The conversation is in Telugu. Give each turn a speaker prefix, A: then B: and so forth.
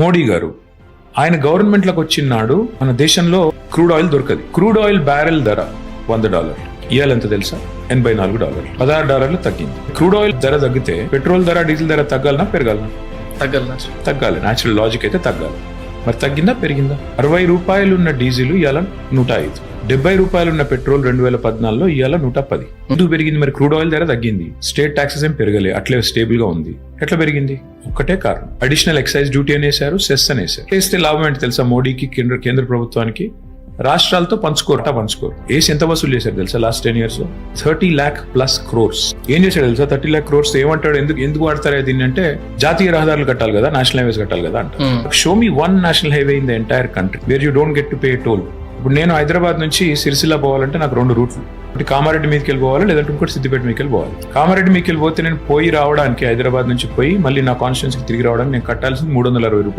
A: మోడీ గారు ఆయన గవర్నమెంట్ లోకి వచ్చినాడు మన దేశంలో క్రూడ్ ఆయిల్ దొరకదు. క్రూడ్ ఆయిల్ బ్యారెల్ ధర $100. ఇవాళ ఎంత తెలుసా? $84. $16 తగ్గింది. క్రూడ్ ఆయిల్ ధర తగ్గితే పెట్రోల్ ధర, డీజిల్ ధర తగ్గాలనా పెరగాలనా? తగ్గాలి. న్యాచురల్ లాజిక్ అయితే తగ్గాలి. మరి తగ్గిందా పెరిగిందా? ₹60 ఉన్న డీజిల్ ఇవాళ 105. ₹70 ఉన్న పెట్రోల్ 2014లో ఇవాళ 110. ఎందుకు పెరిగింది? మరి క్రూడ్ ఆయిల్ ధర తగ్గింది, స్టేట్ టాక్సెస్ ఏం పెరగలే, అట్లే స్టేబుల్ గా ఉంది. ఎట్లా పెరిగింది? ఒక్కటే కారణం, అడిషనల్ ఎక్సైజ్ డ్యూటీ అనేసారు, సెస్ అనేసారు. చేస్తే లాభం ఏంటి తెలుసా? మోడీకి, కేంద్ర ప్రభుత్వానికి రాష్ట్రాలతో పంచుకోరు. ఏసి ఎంత వసూలు చేశారు తెలుసా లాస్ట్ 10 years లో? 30 lakh plus crores. ఏం చేశాడు తెలుసా? 30 lakh crores ఏమంటాడు? ఎందుకు వాడతారు దీన్ని అంటే, జాతీయ రహదారులు కట్టాలి కదా, నేషనల్ హైవేస్ కట్టాలి కదా అంట. Show me one national highway in the entire country where you don't get to pay toll. ఇప్పుడు నేను హైదరాబాద్ నుంచి సిరిసిల్ల పోవాలంటే నాకు 2 రూట్లు. ఒకటి కామారెడ్డి మీదకి వెళ్ళి పోవాలి, లేదంటే ఇంకోటి సిద్దిపేట మీదకి వెళ్ళి పోవాలి. కామారెడ్డి మీదకి వెళ్ళి పోతే నేను పోయి రావడానికి, హైదరాబాద్ నుంచి పోయి మళ్ళీ నా కాన్స్టిట్యున్సీకి తిరిగి రావడానికి నేను కట్టాల్సింది ₹360.